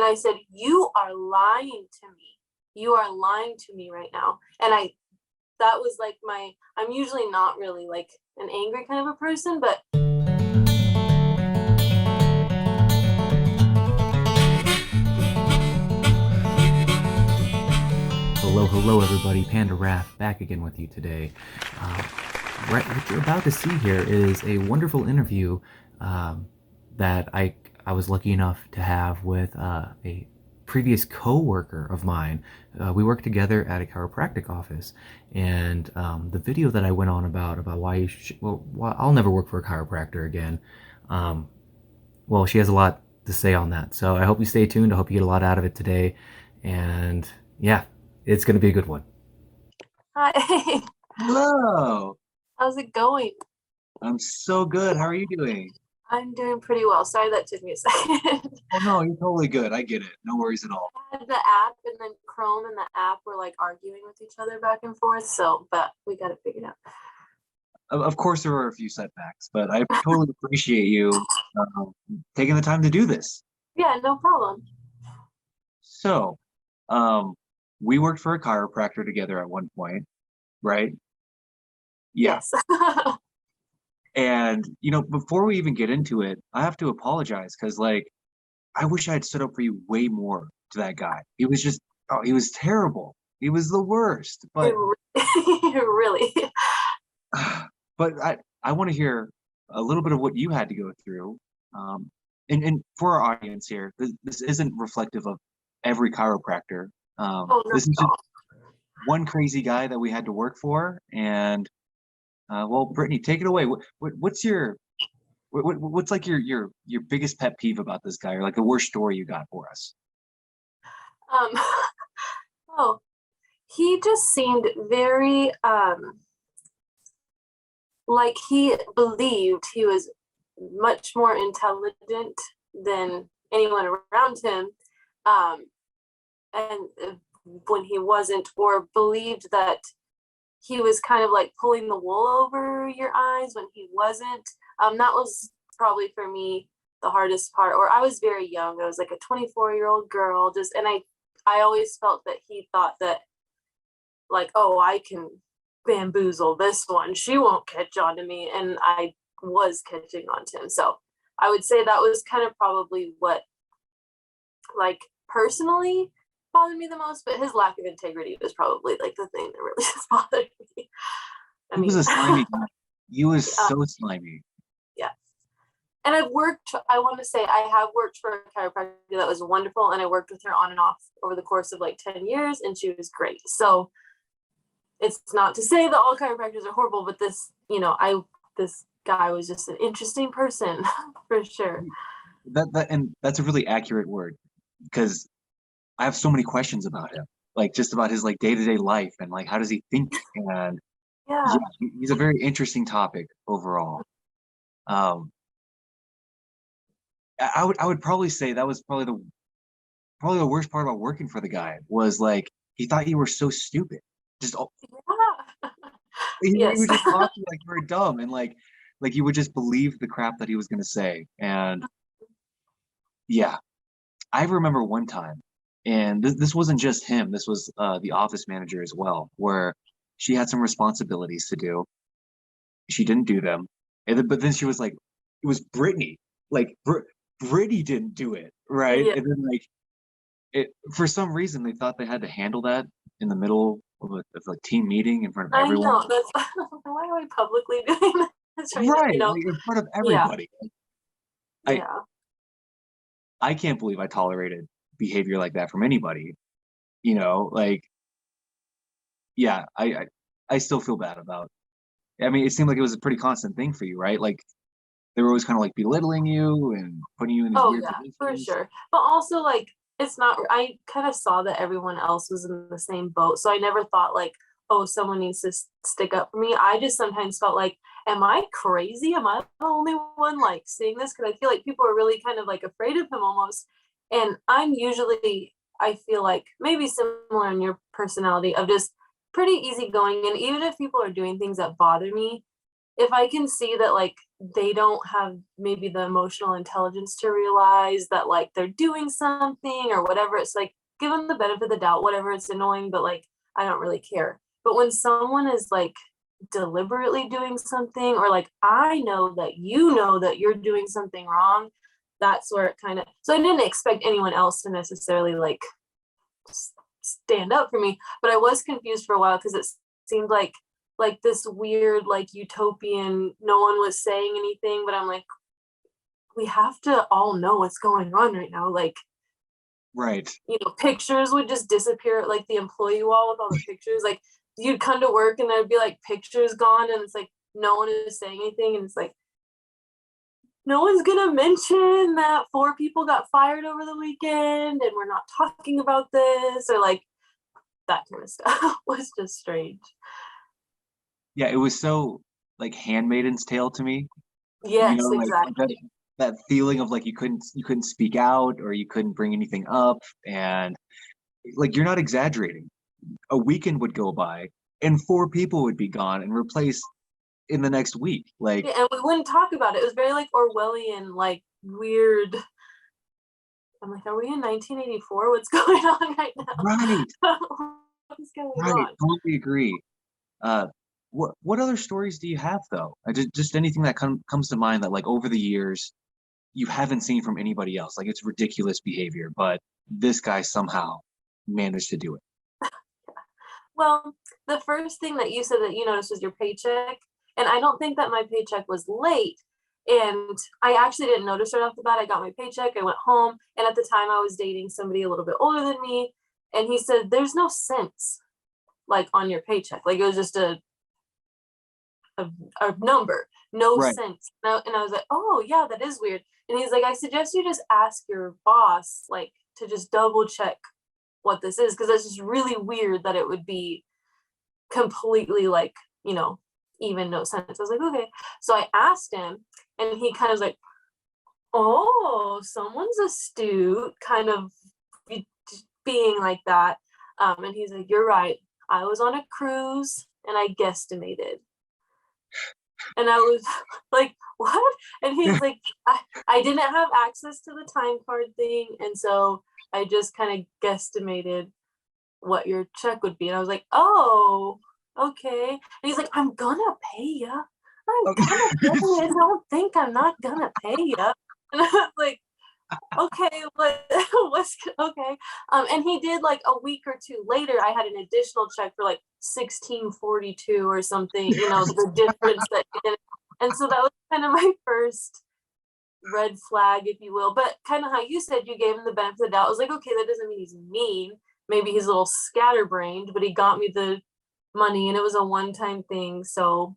I said, you are lying to me. You are lying to me right now. And that was like I'm usually not really like an angry kind of a person, but Hello, everybody. Panda Raph back again with you today. Right, what you're about to see here is a wonderful interview that I was lucky enough to have with a previous co-worker of mine. We worked together at a chiropractic office, and the video that I went on about why you should, why I'll never work for a chiropractor again. Well, she has a lot to say on that, so I hope you stay tuned. I hope you get a lot out of it today, and yeah. It's going to be a good one. Hi. Hello. How's it going? I'm so good. How are you doing? I'm doing pretty well. Sorry that took me a second. Oh, no, you're totally good. I get it. No worries at all. I had the app, and then Chrome and the app were like arguing with each other back and forth. But we got it figured out. Of course, there were a few setbacks, but I totally appreciate you taking the time to do this. Yeah, no problem. So, we worked for a chiropractor together at one point, right? Yes. And, before we even get into it, I have to apologize because, I wish I had stood up for you way more to that guy. He was just, he was terrible. He was the worst. But really. But I want to hear a little bit of what you had to go through. And for our audience here, this isn't reflective of every chiropractor. No, this is just one crazy guy that we had to work for, and well, Brittainy, take it away. What's like your biggest pet peeve about this guy, or like the worst story you got for us? He just seemed very like he believed he was much more intelligent than anyone around him. And when he wasn't, or believed that he was kind of like pulling the wool over your eyes when he wasn't. That was probably for me the hardest part. Or I was very young. I was like a 24-year-old girl, and I always felt that he thought that, like, oh, I can bamboozle this one. She won't catch on to me. And I was catching on to him. So I would say that was kind of probably what, like, personally bothered me the most, but his lack of integrity was probably like the thing that really just bothered me. He was a slimy guy. He was so slimy. Yeah. And I want to say I have worked for a chiropractor that was wonderful, and I worked with her on and off over the course of like 10 years, and she was great. So it's not to say that all chiropractors are horrible, but this guy was just an interesting person for sure. And that's a really accurate word, because I have so many questions about him, like just about his like day-to-day life and like how does he think, and yeah, he's a very interesting topic overall. I would probably say that was probably the worst part about working for the guy was like he thought you were so stupid. Just he would just talk to you like you were dumb, and like you would just believe the crap that he was gonna say. And yeah, I remember one time. And this wasn't just him. This was the office manager as well, where she had some responsibilities to do. She didn't do them. But then she was like, it was Brittainy. Like, Brittainy didn't do it, right? Yeah. And then, for some reason, they thought they had to handle that in the middle of a team meeting in front of everyone. I know. Why are we publicly doing this right now? Like, in front of everybody. Yeah. I can't believe I tolerated behavior like that from anybody, I still feel bad about. I mean, it seemed like it was a pretty constant thing for you, right? Like they were always kind of like belittling you and putting you in these weird positions. For sure. But also, like, it's not, I kind of saw that everyone else was in the same boat, so I never thought like, oh, someone needs to stick up for me. I just sometimes felt like, am I crazy? Am I the only one like seeing this? Because I feel like people are really kind of like afraid of him almost. And I'm usually, I feel like maybe similar in your personality of just pretty easygoing. And even if people are doing things that bother me, if I can see that like they don't have maybe the emotional intelligence to realize that like they're doing something or whatever, it's like give them the benefit of the doubt, whatever, it's annoying, but like I don't really care. But when someone is like deliberately doing something, or like I know that you know that you're doing something wrong, that's where it kind of, so I didn't expect anyone else to necessarily like stand up for me, but I was confused for a while because it seemed like this weird like utopian, no one was saying anything, but I'm like, we have to all know what's going on right now, like, Right. you know, pictures would just disappear at like the employee wall with all the pictures, like you'd come to work and there'd be like pictures gone and it's like no one is saying anything, and it's like no one's gonna mention that 4 people got fired over the weekend and we're not talking about this, or like that kind of stuff was just strange. Yeah, it was so like Handmaiden's Tale to me. Yes, Like exactly. that feeling of like you couldn't speak out or you couldn't bring anything up, and like you're not exaggerating. A weekend would go by and 4 people would be gone and replaced in the next week. Like, Yeah, and we wouldn't talk about it. It was very like Orwellian, like weird. I'm like, are we in 1984? What's going on right now? right, What's going right, on? totally agree. What other stories do you have though? Just anything that comes to mind that like over the years you haven't seen from anybody else. Like it's ridiculous behavior, but this guy somehow managed to do it. Well, the first thing that you said that you noticed was your paycheck. And I don't think that my paycheck was late. And I actually didn't notice right off the bat. I got my paycheck, I went home, and at the time I was dating somebody a little bit older than me. And he said, there's no cents like on your paycheck. Like it was just a number, no Right. cents. And I was like, oh yeah, that is weird. And he's like, I suggest you just ask your boss, like to just double check what this is, because that's just really weird that it would be completely like, you know, even no sense. I was like, okay. So I asked him, and he kind of was like, oh, someone's astute, kind of being like that. And he's like, you're right. I was on a cruise and I guesstimated. And I was like, what? And he's like, I didn't have access to the time card thing. And so I just kind of guesstimated what your check would be. And I was like, oh, okay. And he's like, I'm gonna pay you. I'm gonna pay you. Don't think I'm not gonna pay you. And I was like, okay, what's okay? And he did like a week or 2 later, I had an additional check for like 1642 or something, you know, the difference that he did. And so that was kind of my first red flag, if you will. But kind of how you said you gave him the benefit of the doubt. I was like, okay, that doesn't mean he's mean. Maybe he's a little scatterbrained, but he got me the money and it was a one-time thing. So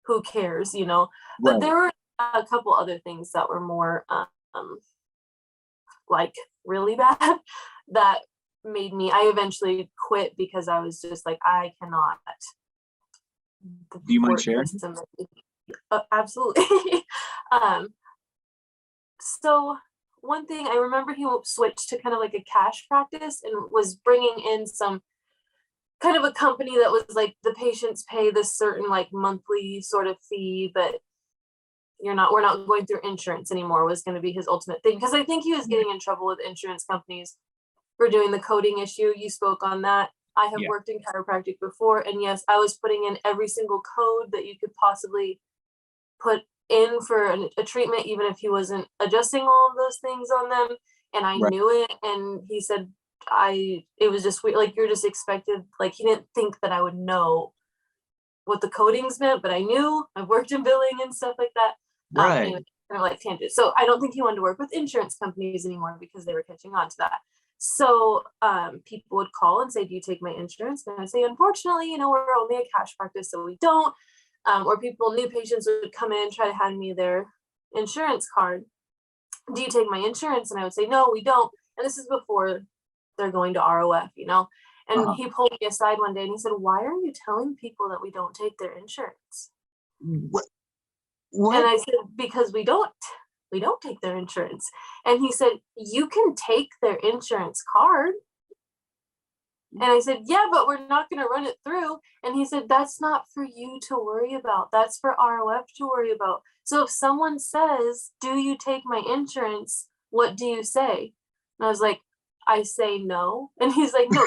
who cares, you know? But Right. there were a couple other things that were more like really bad that made me, I eventually quit because I was just like, I cannot. Do you mind sharing? Absolutely. So one thing I remember, he switched to kind of like a cash practice and was bringing in some kind of a company that was like the patients pay this certain like monthly sort of fee, but we're not going through insurance anymore, was going to be his ultimate thing. Because I think he was getting in trouble with insurance companies for doing the coding issue. You spoke on that. I have worked in chiropractic before, and yes, I was putting in every single code that you could possibly put in for a treatment, even if he wasn't adjusting all of those things on them, and I knew it. And he said it was just weird, like you're just expected, like he didn't think that I would know what the codings meant, but I knew. I've worked in billing and stuff like that. Anyway, kind of like tangent. So I don't think he wanted to work with insurance companies anymore because they were catching on to that. So people would call and say, do you take my insurance? And I say, unfortunately, you know, we're only a cash practice, so we don't. Or new patients would come in, try to hand me their insurance card. Do you take my insurance? And I would say, no, we don't. And this is before they're going to ROF, you know. And he pulled me aside one day and he said, why are you telling people that we don't take their insurance? What? And I said, because we don't take their insurance. And he said, you can take their insurance card. And I said, yeah, but we're not going to run it through. And he said, that's not for you to worry about. That's for ROF to worry about. So if someone says, do you take my insurance? What do you say? And I was like, I say no. And he's like, no,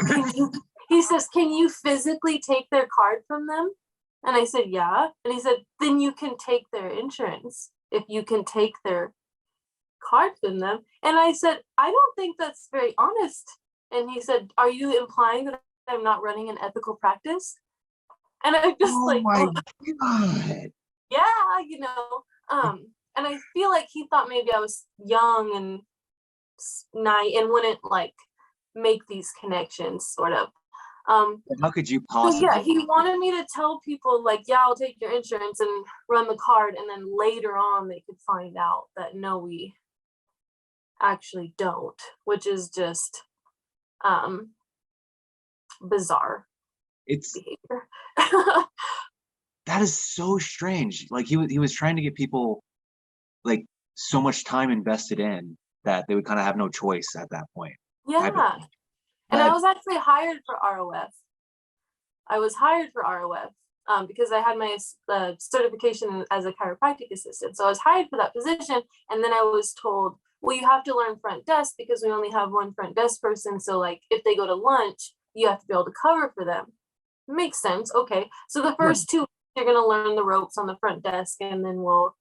he says, can you physically take their card from them? And I said, yeah. And he said, then you can take their insurance if you can take their card from them. And I said, I don't think that's very honest. And he said, are you implying that I'm not running an ethical practice? And I just my God. Yeah, and I feel like he thought maybe I was young and naive and wouldn't like make these connections, sort of. How could you possibly? So yeah, he wanted me to tell people like, yeah, I'll take your insurance and run the card, and then later on they could find out that no, we actually don't, which is just bizarre It's behavior. that is so strange. Like he was trying to get people like so much time invested in that they would kind of have no choice at that point. Yeah. And I was actually hired for ROF. I was hired for ROF because I had my certification as a chiropractic assistant. So I was hired for that position. And then I was told, well, you have to learn front desk because we only have one front desk person. So like if they go to lunch, you have to be able to cover for them. Makes sense. Okay. So the first 2 weeks, you're going to learn the ropes on the front desk, and then we'll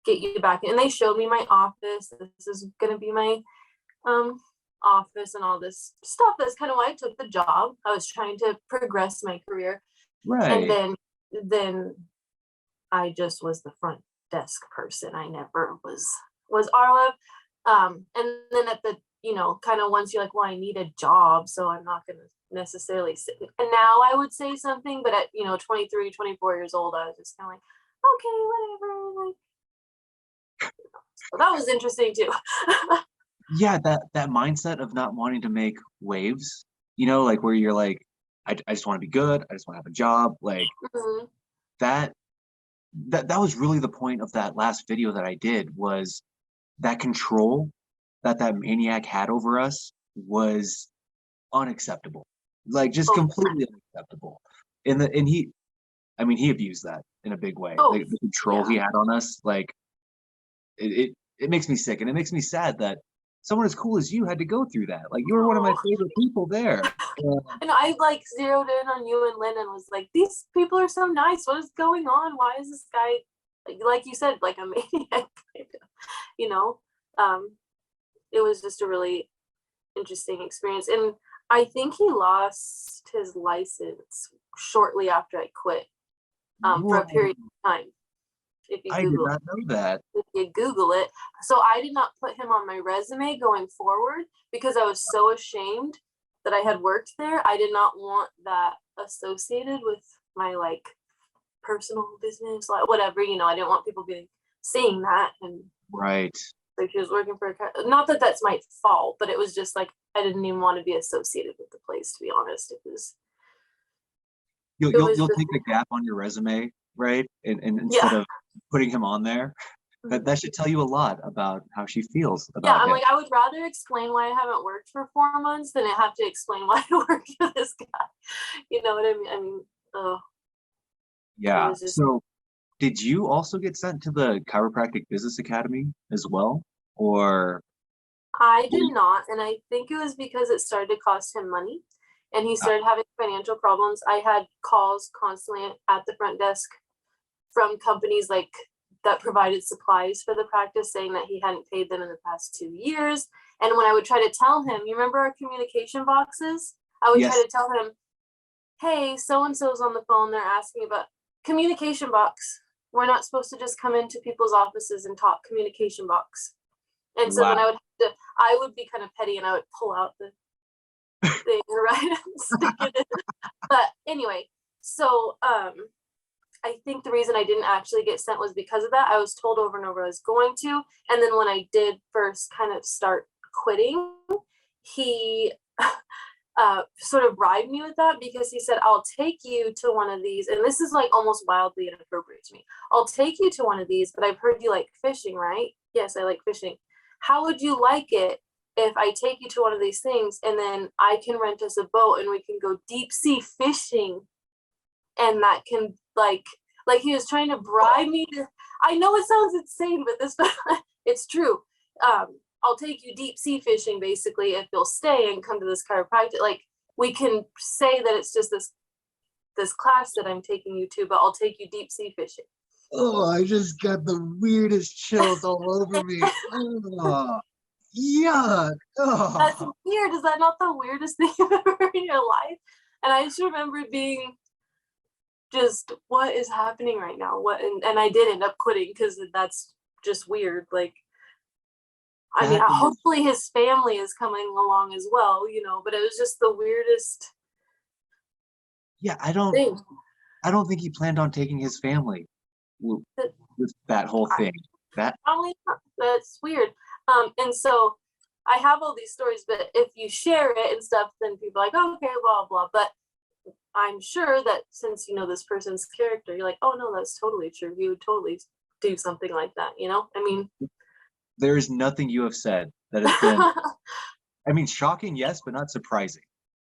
get you back. And they showed me my office. This is going to be my office and all this stuff. That's kind of why I took the job. I was trying to progress my career. Right. And then I just was the front desk person. I never was ROF. And then at the, kind of once you're like, well, I need a job, so I'm not going to necessarily sit. And now I would say something, but at 23, 24 years old, I was just kind of like, okay, whatever. Like, so that was interesting too. Yeah, that mindset of not wanting to make waves, like where you're like, I just want to be good, I just want to have a job, like that was really the point of that last video that I did, was that control that maniac had over us was unacceptable, like just completely unacceptable. And he abused that in a big way. Like the control he had on us, like it makes me sick, and it makes me sad that someone as cool as you had to go through that. Like you were one of my favorite people there. And I like zeroed in on you and Lynn and was like, these people are so nice. What is going on? Why is this guy, like you said, like a maniac? It was just a really interesting experience. And I think he lost his license shortly after I quit for a period of time. I did not know that. If you Google it. So I did not put him on my resume going forward because I was so ashamed that I had worked there. I did not want that associated with my like personal business, like whatever, I didn't want people seeing that. And right. Like he was working for not that that's my fault, but it was just like I didn't even want to be associated with the place, to be honest. You'll take the gap on your resume, right? And instead of putting him on there, that should tell you a lot about how she feels about I'm him. like, I would rather explain why I haven't worked for 4 months than I have to explain why I worked for this guy. You know what I mean? Yeah. So did you also get sent to the Chiropractic Business Academy as well? Or I did not, and I think it was because it started to cost him money and he started having financial problems. I had calls constantly at the front desk from companies like that provided supplies for the practice saying that he hadn't paid them in the past 2 years. And when I would try to tell him, you remember our communication boxes? I would try to tell him, hey, so-and-so's on the phone. They're asking about communication box. We're not supposed to just come into people's offices and talk, communication box. And so then I would be kind of petty and I would pull out the thing, right? And stick it in. But anyway, so I think the reason I didn't actually get sent was because of that. I was told over and over I was going to. And then when I did first kind of start quitting, he sort of bribed me with that because he said, I'll take you to one of these. And this is like almost wildly inappropriate to me. I'll take you to one of these, but I've heard you like fishing, right? Yes, I like fishing. How would you like it if I take you to one of these things and then I can rent us a boat and we can go deep sea fishing, and that can like he was trying to bribe me to, I know it sounds insane, but this it's true. I'll take you deep sea fishing basically if you'll stay and come to this chiropractic. Like, we can say that it's just this class that I'm taking you to, but I'll take you deep sea fishing. Oh, I just got the weirdest chills all over me. Oh, yuck. That's Oh. weird. Is that not the weirdest thing you've ever heard in your life? And I just remember being just, what is happening right now? What? And I did end up quitting because that's just weird. Like, I mean, hopefully his family is coming along as well, you know, but it was just the weirdest Yeah, thing. I don't think he planned on taking his family with that whole thing. Probably not. That's weird. And so I have all these stories, but if you share it and stuff, then people are like, oh, okay, blah, blah. But I'm sure that since you know this person's character, you're like, oh, no, that's totally true. He would totally do something like that, you know? I mean, there is nothing you have said that has been, I mean, shocking, yes, but not surprising.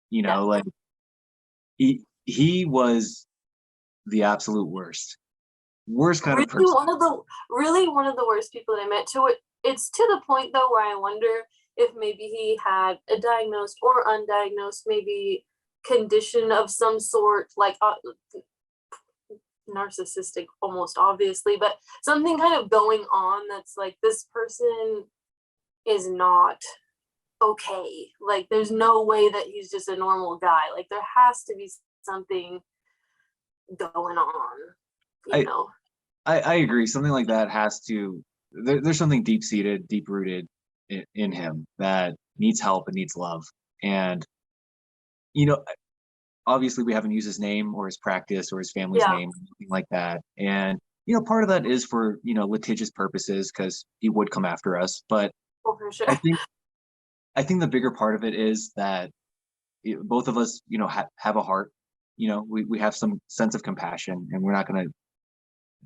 You know, like he was the absolute worst kind of person. One of the worst people that I met. To it, it's to the point though where I wonder if maybe he had a diagnosed or undiagnosed maybe condition of some sort, like narcissistic almost obviously, but something kind of going on that's like, this person is not okay. Like, there's no way that he's just a normal guy. Like, there has to be something going on, you know. I agree. Something like that has to, there's something deep-seated, deep-rooted in him that needs help and needs love. And, you know, obviously we haven't used his name or his practice or his family's name, anything like that. And, you know, part of that is for, you know, litigious purposes, because he would come after us. But for sure. I think the bigger part of it is that both of us, you know, have a heart. You know, we have some sense of compassion, and we're not going to,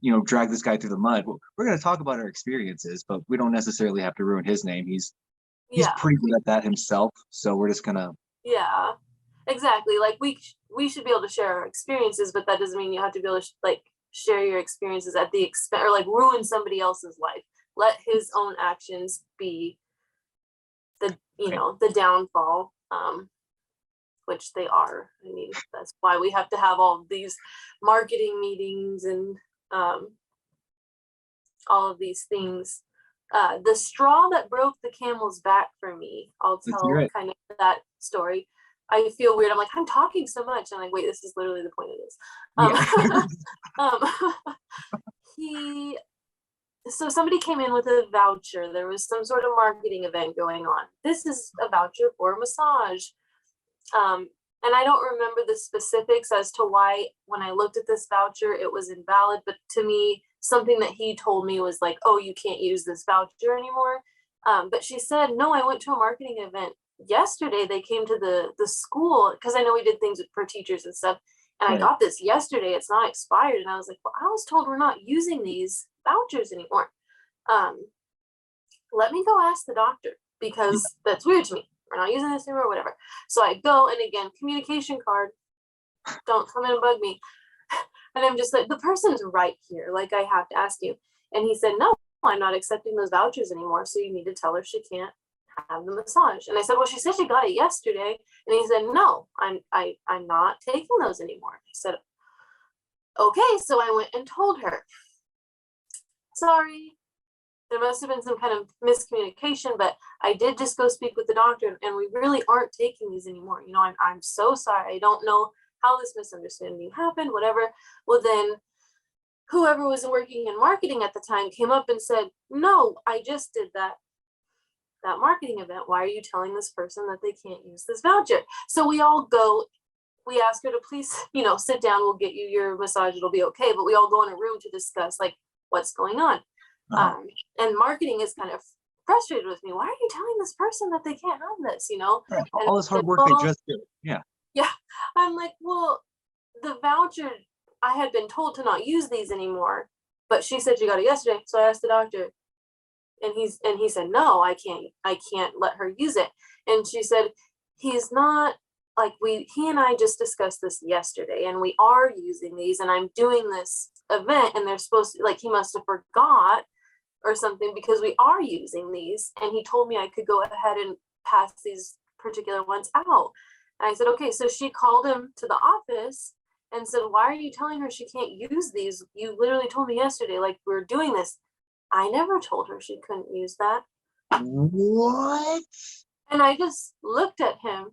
you know, drag this guy through the mud. We're going to talk about our experiences, but we don't necessarily have to ruin his name. He's pretty good at that himself. So we're just going to. Yeah, exactly. Like, we should be able to share our experiences, but that doesn't mean you have to be able to like share your experiences at the expense or like ruin somebody else's life. Let his own actions be the, you know, the downfall, which they are. I mean, that's why we have to have all of these marketing meetings and all of these things. The straw that broke the camel's back for me, I'll tell kind of that story. I feel weird. I'm like, I'm talking so much. I'm like, wait, this is literally the point of this. So somebody came in with a voucher. There was some sort of marketing event going on. This is a voucher for a massage. And I don't remember the specifics as to why, when I looked at this voucher, it was invalid. But to me, something that he told me was like, oh, you can't use this voucher anymore. But she said, no, I went to a marketing event yesterday. They came to the school, because I know we did things for teachers and stuff. And I got this yesterday. It's not expired. And I was like, well, I was told we're not using these vouchers anymore. Let me go ask the doctor, because that's weird to me. We're not using this anymore, whatever. So I go, and again, communication card, don't come in and bug me. And I'm just like, the person's right here. Like, I have to ask you. And he said, no, I'm not accepting those vouchers anymore. So you need to tell her she can't have the massage. And I said, well, she said she got it yesterday. And he said, no, I'm not taking those anymore. I said, okay. So I went and told her, sorry, there must have been some kind of miscommunication, but I did just go speak with the doctor, and we really aren't taking these anymore. You know, I'm so sorry. I don't know how this misunderstanding happened, whatever. Well, then whoever was working in marketing at the time came up and said, no, I just did that marketing event. Why are you telling this person that they can't use this voucher? So we all go, we ask her to please, you know, sit down. We'll get you your massage. It'll be okay. But we all go in a room to discuss like what's going on. And marketing is kind of frustrated with me. Why are you telling this person that they can't have this, you know? Right. All this hard work they just did. Yeah. I'm like, well, the voucher, I had been told to not use these anymore, but she said she got it yesterday. So I asked the doctor, And he said, no, I can't let her use it. And she said, he's not like, he and I just discussed this yesterday, and we are using these, and I'm doing this event, and they're supposed to, like, he must have forgot or something, because we are using these, and he told me I could go ahead and pass these particular ones out. And I said, okay. So she called him to the office and said, why are you telling her she can't use these? You literally told me yesterday, like, we're doing this. I never told her she couldn't use that. What? And I just looked at him,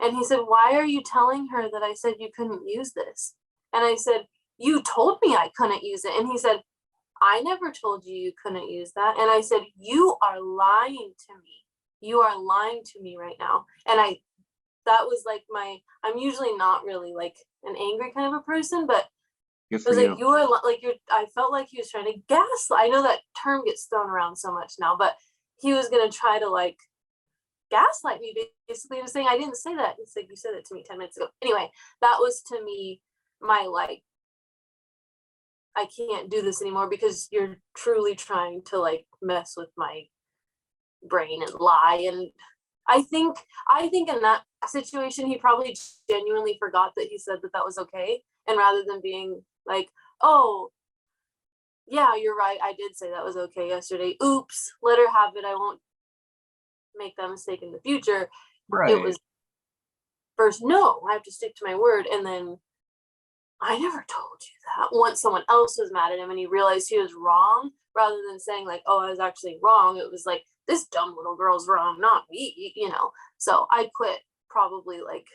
and he said, why are you telling her that I said you couldn't use this? And I said, you told me I couldn't use it. And he said, I never told you you couldn't use that. And I said, you are lying to me. You are lying to me right now. And that was like I'm usually not really like an angry kind of a person, but Good it for was you. like, I felt like he was trying to gaslight. I know that term gets thrown around so much now, but he was going to try to like gaslight me, basically, and saying, I didn't say that. It's like, you said it to me 10 minutes ago. Anyway, that was to me my like, I can't do this anymore because you're truly trying to like mess with my brain and lie. And I think in that situation, he probably genuinely forgot that he said that was okay. And rather than being like, oh, yeah, you're right, I did say that was okay yesterday. Oops, let her have it. I won't make that mistake in the future. Right. It was first, no, I have to stick to my word. And then I never told you that. Once someone else was mad at him and he realized he was wrong, rather than saying like, oh, I was actually wrong, it was like, this dumb little girl's wrong, not me, So I quit probably like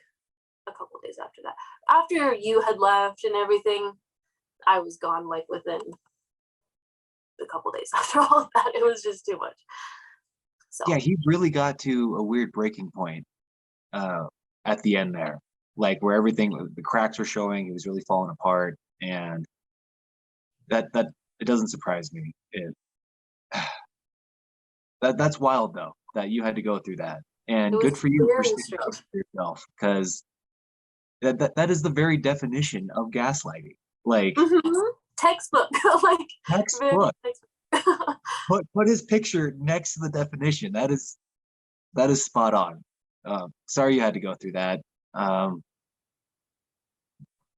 a couple days after that. After you had left and everything, I was gone like within a couple days after all of that. It was just too much. So Yeah, he really got to a weird breaking point at the end there, like where the cracks were showing, he was really falling apart, and that it doesn't surprise me. That's wild though, that you had to go through that, and good for you for sticking up for yourself, because that is the very definition of gaslighting. Like textbook, like textbook. Put his picture next to the definition. That is spot on. Sorry you had to go through that.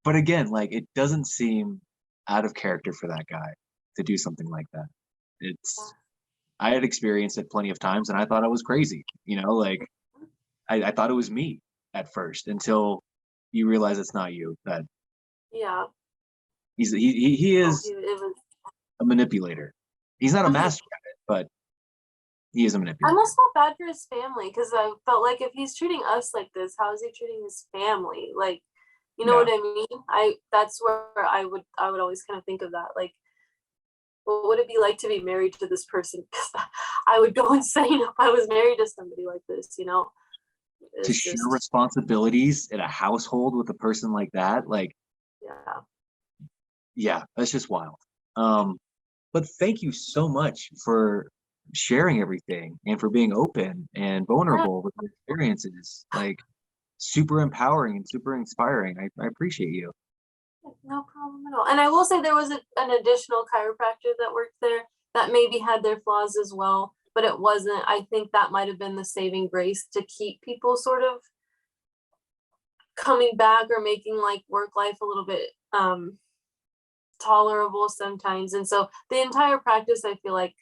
But again, like, it doesn't seem out of character for that guy to do something like that. I had experienced it plenty of times, and I thought I was crazy. Like I thought it was me at first, until you realize it's not you. That he is a manipulator. He's not a master at it, but he is a manipulator. I almost felt bad for his family, because I felt like, if he's treating us like this, how is he treating his family? Like, you know what I mean? That's where I would always kind of think of that. Like, what would it be like to be married to this person? I would go insane if I was married to somebody like this, To share responsibilities in a household with a person like that, like, yeah, that's just wild. But thank you so much for sharing everything, and for being open and vulnerable with your experiences. Like, super empowering and super inspiring. I appreciate you. No problem at all. And I will say, there was an additional chiropractor that worked there that maybe had their flaws as well, but it wasn't. I think that might have been the saving grace to keep people sort of coming back, or making like work life a little bit tolerable sometimes. And so the entire practice, I feel like,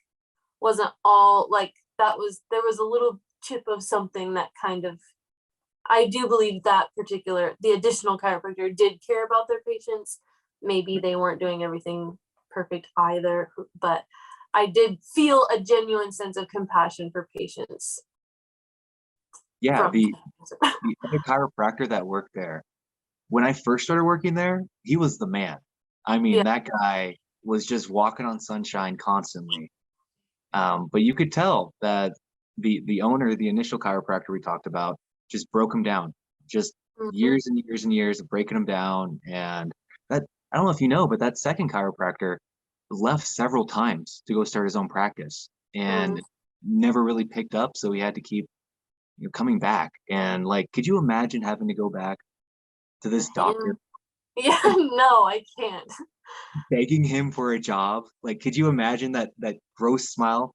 wasn't all like that. There was a little chip of something that kind of, I do believe that the additional chiropractor did care about their patients. Maybe they weren't doing everything perfect either, but I did feel a genuine sense of compassion for patients. Yeah, the other chiropractor that worked there, when I first started working there, he was the man. I mean, that guy was just walking on sunshine constantly. But you could tell that the owner, the initial chiropractor we talked about, just broke him down. Just years and years and years of breaking him down. And that, I don't know if you know, but that second chiropractor left several times to go start his own practice, and never really picked up. So he had to keep coming back. And like, could you imagine having to go back to this doctor? Yeah, no, I can't. Begging him for a job. Like, could you imagine that gross smile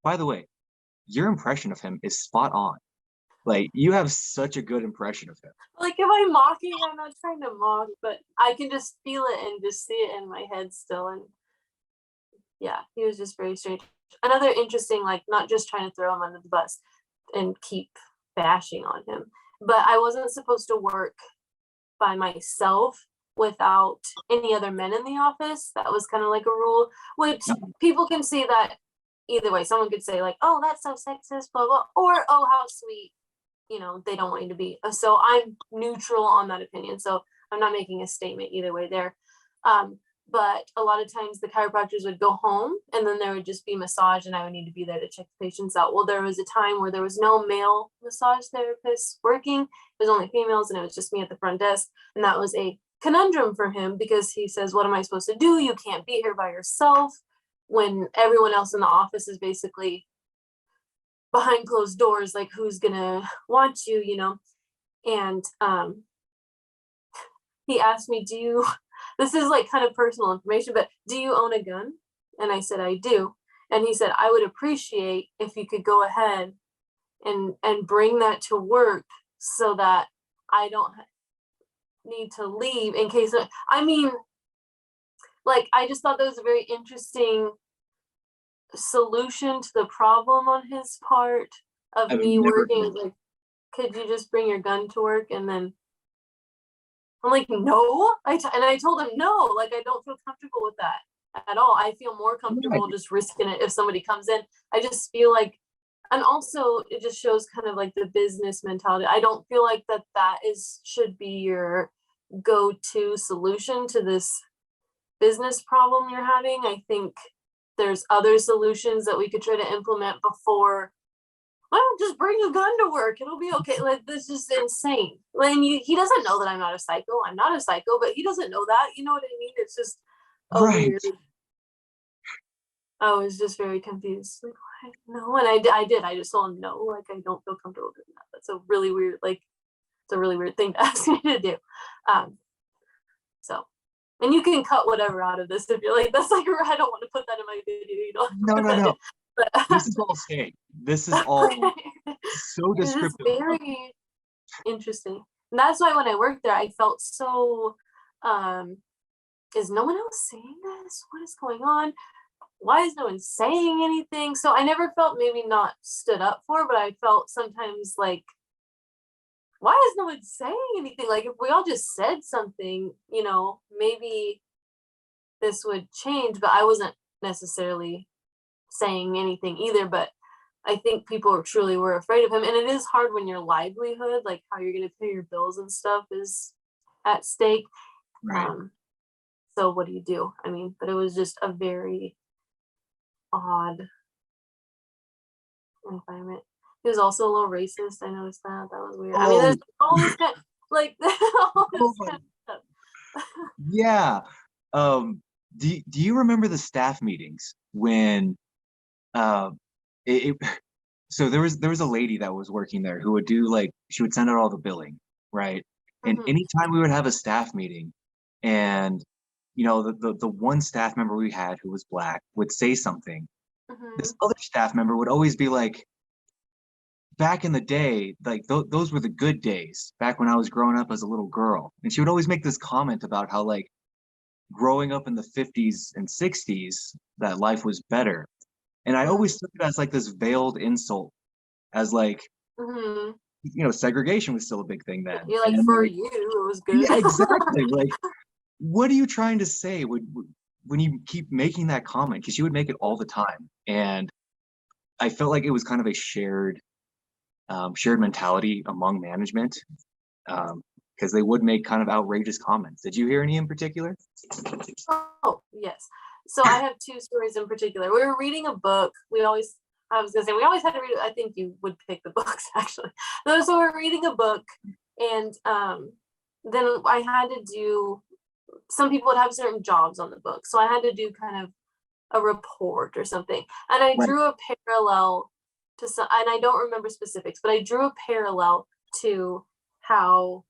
by the way, your impression of him is spot on. Like, you have such a good impression of him. Like, am I mocking? I'm not trying to mock, but I can just feel it and just see it in my head still. And yeah, he was just very strange. Another interesting, like, not just trying to throw him under the bus and keep bashing on him, but I wasn't supposed to work by myself without any other men in the office. That was kind of like a rule, which people can see that either way. Someone could say like, oh, that's so sexist, blah, blah, or, oh, how sweet, you know, they don't want you to be. So I'm neutral on that opinion. So I'm not making a statement either way there. But a lot of times the chiropractors would go home and then there would just be massage and I would need to be there to check the patients out. Well, there was a time where there was no male massage therapists working. It was only females and it was just me at the front desk. And that was a conundrum for him because he says, what am I supposed to do? You can't be here by yourself when everyone else in the office is basically behind closed doors. Like, who's gonna want you, you know? And he asked me, this is like kind of personal information, but do you own a gun? And I said, I do. And he said, I would appreciate if you could go ahead and bring that to work so that I don't need to leave in case I mean, like, I just thought that was a very interesting solution to the problem on his part of me working. Like, could you just bring your gun to work? And then I'm like, no. And I told him, no, like, I don't feel comfortable with that at all. I feel more comfortable just risking it if somebody comes in. I just feel like, and also it just shows kind of like the business mentality. I don't feel like that should be your go-to solution to this business problem you're having. I think there's other solutions that we could try to implement before. Well, just bring a gun to work. It'll be okay. Like, this is insane. Like, he doesn't know that I'm not a psycho. I'm not a psycho, but he doesn't know that. You know what I mean? It's just weird. I was just very confused. Like, what? No, and I did. I just told him no. Like, I don't feel comfortable doing that. That's a really weird. Like, it's a really weird thing to ask me to do. So, and you can cut whatever out of this if you're like, that's like, I don't want to put that in my video. You know? No. This is all staying. This is all so descriptive. It's very interesting. And that's why when I worked there, I felt so, is no one else saying this? What is going on? Why is no one saying anything? So I never felt maybe not stood up for, but I felt sometimes like, why is no one saying anything? Like, if we all just said something, you know, maybe this would change, but I wasn't necessarily saying anything either. But I think people truly were afraid of him. And it is hard when your livelihood, like how you're going to pay your bills and stuff, is at stake. Right. So what do you do? I mean, but it was just a very odd environment. He was also a little racist. I noticed that. That was weird. I mean, there's all this kind like all this kind of stuff. Yeah. Do you remember the staff meetings when so there was a lady that was working there who would do, like, she would send out all the billing, right? And anytime we would have a staff meeting and, you know, the one staff member we had who was Black would say something, this other staff member would always be like, back in the day, like those were the good days, back when I was growing up as a little girl. And she would always make this comment about how, like, growing up in the 50s and 60s, that life was better. And I always took it as like this veiled insult, as like, you know, segregation was still a big thing then. You're like, and for you, it was good. Yeah, exactly. Like, what are you trying to say when you keep making that comment? Because she would make it all the time. And I felt like it was kind of a shared mentality among management, because they would make kind of outrageous comments. Did you hear any in particular? Oh, yes. So I have two stories in particular. We were reading a book. We always had to read it. I think you would pick the books, actually. So we're reading a book, and then I had to do, some people would have certain jobs on the book. So I had to do kind of a report or something. And I drew a parallel to some, and I don't remember specifics, but I drew a parallel to how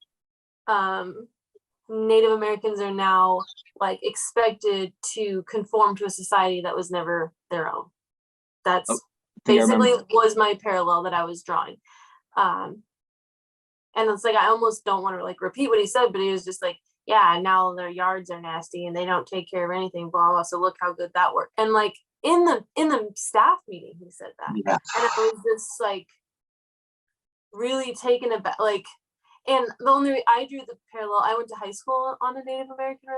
Native Americans are now, like, expected to conform to a society that was never their own. That's See, I remember. basically was my parallel that I was drawing. And it's like I almost don't want to like repeat what he said, but he was just like, yeah, now their yards are nasty and they don't take care of anything, blah blah. So look how good that worked. And like in the staff meeting, he said that, Yeah. and I was just like really taken aback. Like, and the only I drew the parallel. I went to high school on a Native American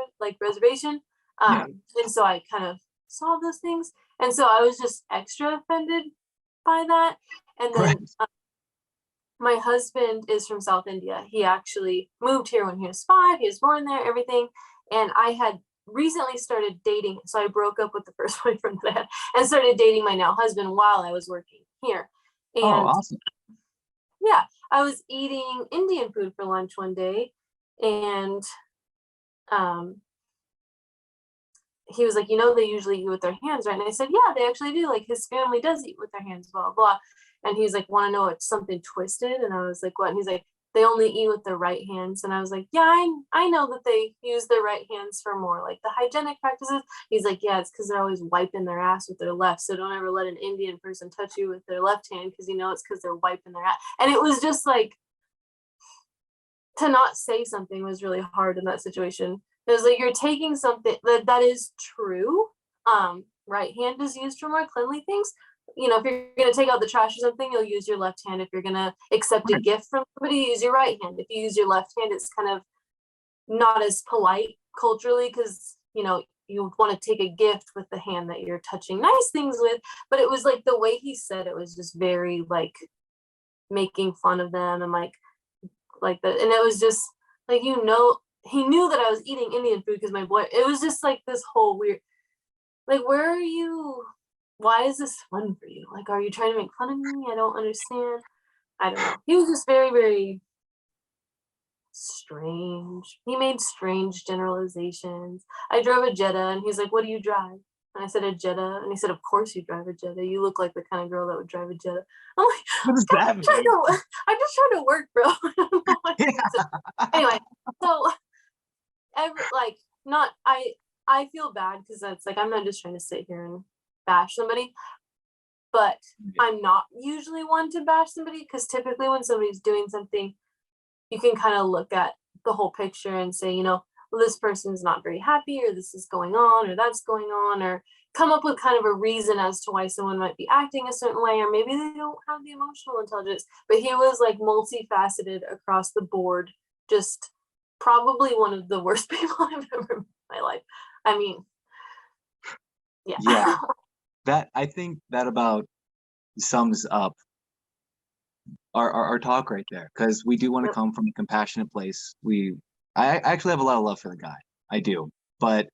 reservation, Yeah. and so I kind of saw those things, and so I was just extra offended by that. And then Right. my husband is from South India. He actually moved here when he was 5. He was born there, everything. And I had recently started dating. So I broke up with the first boyfriend that I had and started dating my now husband while I was working here. And Oh, awesome. yeah, I was eating Indian food for lunch one day, and he was like, they usually eat with their hands, right? And I said, yeah, they actually do. Like his family does eat with their hands, blah, blah. And he's like, want to know it's something twisted? And I was like, what? And he's like, they only eat with their right hands. And I was like, yeah, I know that they use their right hands for more like the hygienic practices. He's like, yeah, it's because they're always wiping their ass with their left. So don't ever let an Indian person touch you with their left hand because it's because they're wiping their ass. And it was just like, to not say something was really hard in that situation. It was like you're taking something that is true. Right hand is used for more cleanly things. If you're going to take out the trash or something, you'll use your left hand. If you're going to accept a gift from somebody, use your right hand. If you use your left hand, it's kind of not as polite culturally because, you want to take a gift with the hand that you're touching nice things with. But it was like the way he said it was just very like making fun of them and like that. And it was just like, he knew that I was eating Indian food because it was just like this whole weird, like, where are you? Why is this fun for you? Like, are you trying to make fun of me? I don't understand. I don't know. He was just very, very strange. He made strange generalizations. I drove a Jetta and he's like, what do you drive? And I said, a Jetta. And he said, of course you drive a Jetta. You look like the kind of girl that would drive a Jetta. I'm like, What does that mean? I'm just trying to work, bro. Anyway, so I feel bad because that's like, I'm not just trying to sit here and bash somebody, but I'm not usually one to bash somebody because typically when somebody's doing something, you can kind of look at the whole picture and say, well, this person's not very happy, or this is going on, or that's going on, or come up with kind of a reason as to why someone might be acting a certain way, or maybe they don't have the emotional intelligence. But he was like multifaceted across the board, just probably one of the worst people I've ever met in my life. I mean, yeah. I think that about sums up our talk right there, because we do want to come from a compassionate place. I actually have a lot of love for the guy. I do. But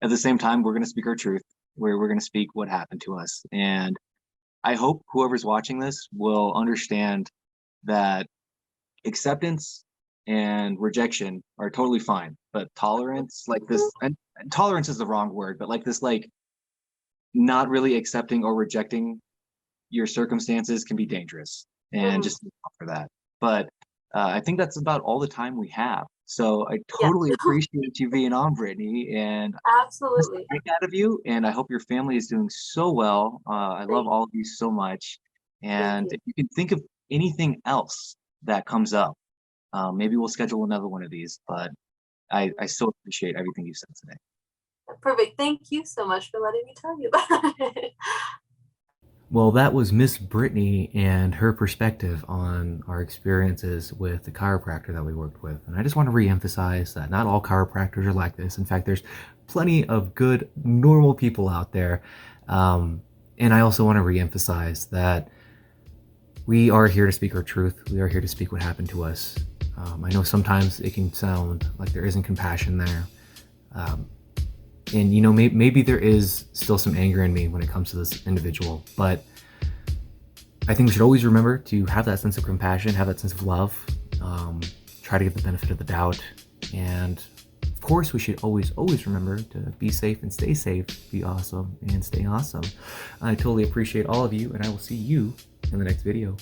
at the same time, we're going to speak our truth. We're going to speak what happened to us. And I hope whoever's watching this will understand that acceptance and rejection are totally fine. But tolerance, like this, and tolerance is the wrong word, but like this, like not really accepting or rejecting your circumstances can be dangerous. And just look out for that. But I think that's about all the time we have. So I totally appreciate you being on, Brittainy, and absolutely out of you. And I hope your family is doing so well. I love all of you so much. And if you can think of anything else that comes up, maybe we'll schedule another one of these. But I so appreciate everything you said today. Perfect. Thank you so much for letting me tell you about it. Well, that was Miss Brittainy and her perspective on our experiences with the chiropractor that we worked with. And I just want to reemphasize that not all chiropractors are like this. In fact, there's plenty of good, normal people out there. And I also want to reemphasize that we are here to speak our truth. We are here to speak what happened to us. I know sometimes it can sound like there isn't compassion there. And, maybe there is still some anger in me when it comes to this individual, but I think we should always remember to have that sense of compassion, have that sense of love, try to get the benefit of the doubt. And of course, we should always remember to be safe and stay safe, be awesome and stay awesome. I totally appreciate all of you, and I will see you in the next video.